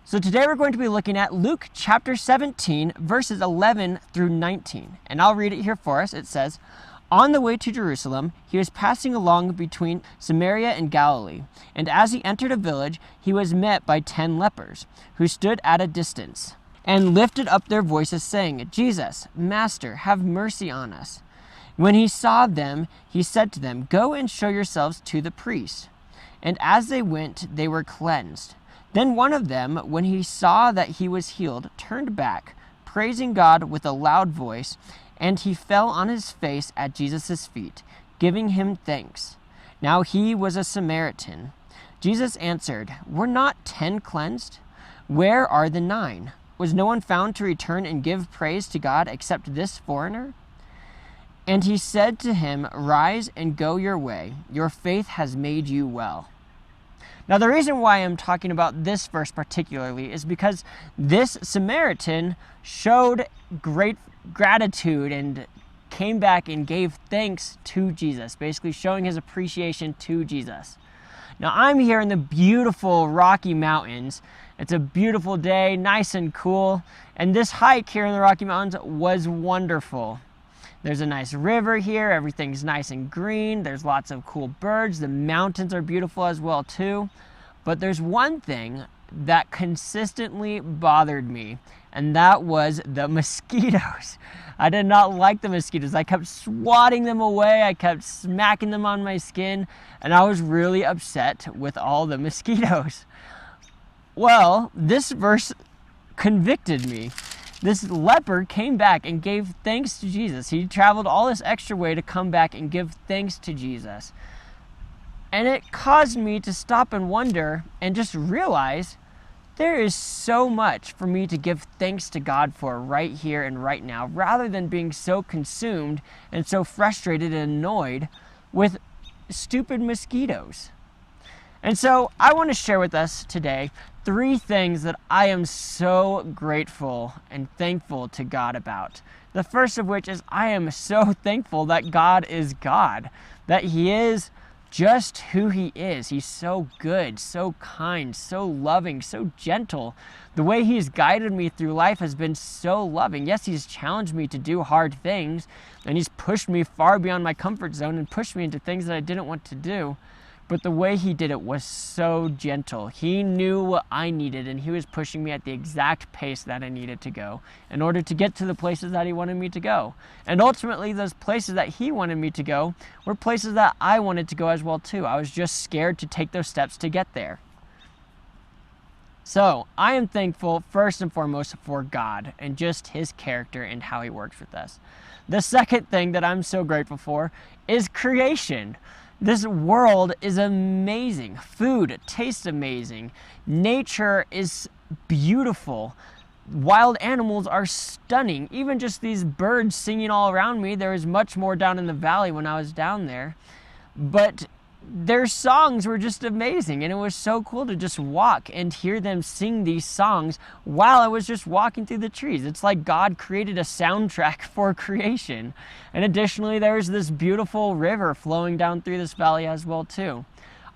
So today we're going to be looking at Luke chapter 17, verses 11 through 19. And I'll read it here for us. It says, "On the way to Jerusalem, he was passing along between Samaria and Galilee. And as he entered a village, he was met by 10 lepers, who stood at a distance, and lifted up their voices, saying, 'Jesus, Master, have mercy on us.' When he saw them, he said to them, 'Go and show yourselves to the priest.' And as they went, they were cleansed. Then one of them, when he saw that he was healed, turned back, praising God with a loud voice, and he fell on his face at Jesus' feet, giving him thanks. Now he was a Samaritan. Jesus answered, 'Were not 10 cleansed? Where are the 9? Was no one found to return and give praise to God except this foreigner?' And he said to him, 'Rise and go your way. Your faith has made you well.'" Now, the reason why I'm talking about this verse particularly is because this Samaritan showed great gratitude and came back and gave thanks to Jesus, basically showing his appreciation to Jesus. Now, I'm here in the beautiful Rocky Mountains. It's a beautiful day, nice and cool, and this hike here in the Rocky Mountains was wonderful. There's a nice river here, everything's nice and green, there's lots of cool birds, the mountains are beautiful as well too. But there's one thing that consistently bothered me, and that was the mosquitoes. I did not like the mosquitoes. I kept swatting them away, I kept smacking them on my skin, and I was really upset with all the mosquitoes. Well, this verse convicted me. This leper came back and gave thanks to Jesus. He traveled all this extra way to come back and give thanks to Jesus. And it caused me to stop and wonder and just realize there is so much for me to give thanks to God for right here and right now, rather than being so consumed and so frustrated and annoyed with stupid mosquitoes. And so I want to share with us today 3 things that I am so grateful and thankful to God about. The first of which is I am so thankful that God is God, that He is just who He is. He's so good, so kind, so loving, so gentle. The way He's guided me through life has been so loving. Yes, He's challenged me to do hard things, and He's pushed me far beyond my comfort zone and pushed me into things that I didn't want to do. But the way He did it was so gentle. He knew what I needed, and He was pushing me at the exact pace that I needed to go in order to get to the places that He wanted me to go. And ultimately, those places that He wanted me to go were places that I wanted to go as well too. I was just scared to take those steps to get there. So I am thankful first and foremost for God and just His character and how He works with us. The second thing that I'm so grateful for is creation. This world is amazing. Food tastes amazing. Nature is beautiful. Wild animals are stunning. Even just these birds singing all around me. There was much more down in the valley when I was down there. But their songs were just amazing, and it was so cool to just walk and hear them sing these songs while I was just walking through the trees. It's like God created a soundtrack for creation. And additionally, there's this beautiful river flowing down through this valley as well too.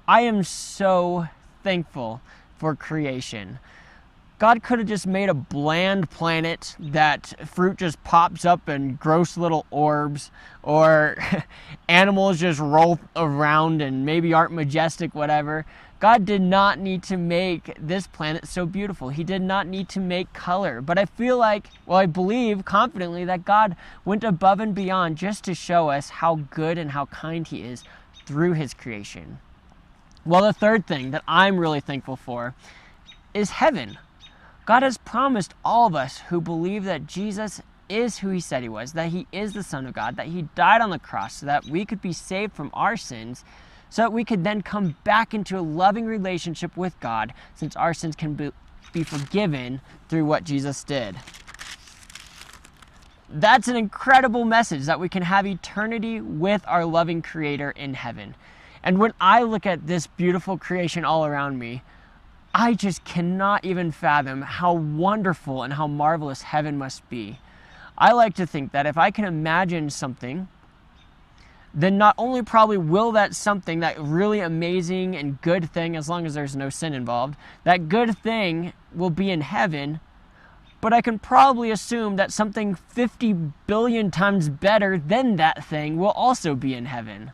I am so thankful for creation. God could have just made a bland planet that fruit just pops up in gross little orbs, or animals just roll around and maybe aren't majestic, whatever. God did not need to make this planet so beautiful. He did not need to make color. But I feel like, well, I believe confidently that God went above and beyond just to show us how good and how kind He is through His creation. Well, the third thing that I'm really thankful for is heaven. God has promised all of us who believe that Jesus is who He said He was, that He is the Son of God, that He died on the cross so that we could be saved from our sins, so that we could then come back into a loving relationship with God, since our sins can be forgiven through what Jesus did. That's an incredible message, that we can have eternity with our loving Creator in heaven. And when I look at this beautiful creation all around me, I just cannot even fathom how wonderful and how marvelous heaven must be. I like to think that if I can imagine something then not only probably will that something, that really amazing and good thing, as long as there's no sin involved, that good thing will be in heaven, but I can probably assume that something 50 billion times better than that thing will also be in heaven.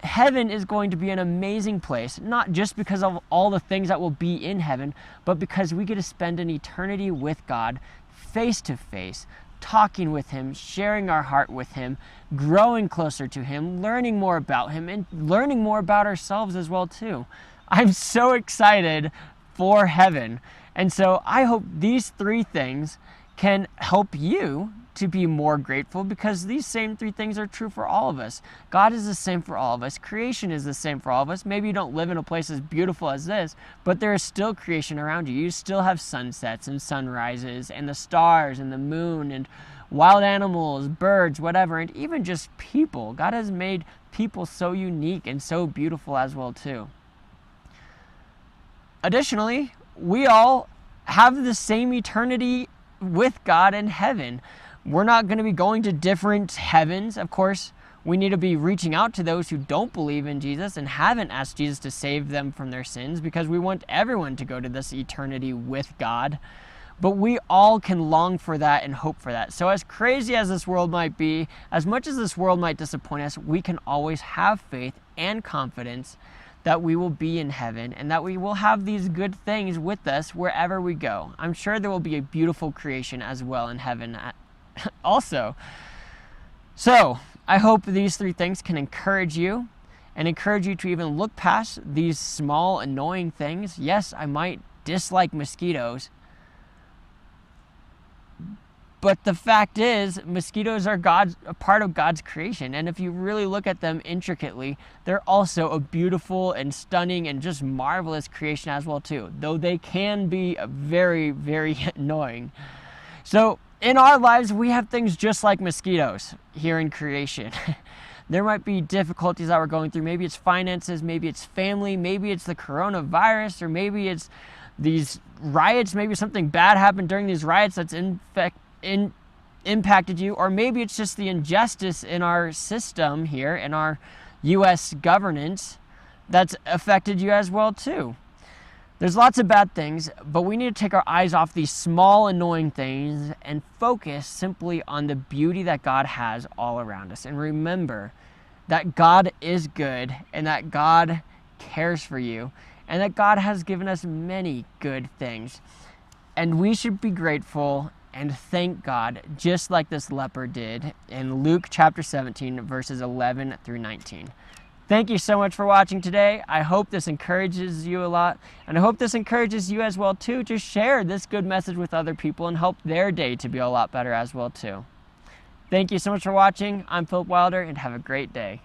Heaven is going to be an amazing place, not just because of all the things that will be in heaven, but because we get to spend an eternity with God, face to face, talking with Him, sharing our heart with Him, growing closer to Him, learning more about Him, and learning more about ourselves as well too. I'm so excited for heaven. And so I hope these 3 things can help you to be more grateful, because these same 3 things are true for all of us. God is the same for all of us. Creation is the same for all of us. Maybe you don't live in a place as beautiful as this, but there is still creation around you. You still have sunsets and sunrises and the stars and the moon and wild animals, birds, whatever, and even just people. God has made people so unique and so beautiful as well too. Additionally, we all have the same eternity with God in heaven. We're not going to be going to different heavens. Of course, we need to be reaching out to those who don't believe in Jesus and haven't asked Jesus to save them from their sins, because we want everyone to go to this eternity with God. But we all can long for that and hope for that. So as crazy as this world might be, as much as this world might disappoint us, we can always have faith and confidence that we will be in heaven and that we will have these good things with us wherever we go. I'm sure there will be a beautiful creation as well in heaven also. So I hope these 3 things can encourage you and encourage you to even look past these small annoying things. Yes, I might dislike mosquitoes, but the fact is, mosquitoes are a part of God's creation. And if you really look at them intricately, they're also a beautiful and stunning and just marvelous creation as well too, though they can be very, very annoying. So in our lives, we have things just like mosquitoes here in creation. There might be difficulties that we're going through. Maybe it's finances, maybe it's family, maybe it's the coronavirus, or maybe it's these riots. Maybe something bad happened during these riots that's impacted you, or maybe it's just the injustice in our system here, in our U.S. governance, that's affected you as well too. There's lots of bad things, but we need to take our eyes off these small annoying things and focus simply on the beauty that God has all around us. And remember that God is good, and that God cares for you, and that God has given us many good things. And we should be grateful and thank God, just like this leper did in Luke chapter 17, verses 11 through 19. Thank you so much for watching today. I hope this encourages you a lot, and I hope this encourages you as well too, to share this good message with other people and help their day to be a lot better as well too. Thank you so much for watching. I'm Philip Wilder, and have a great day.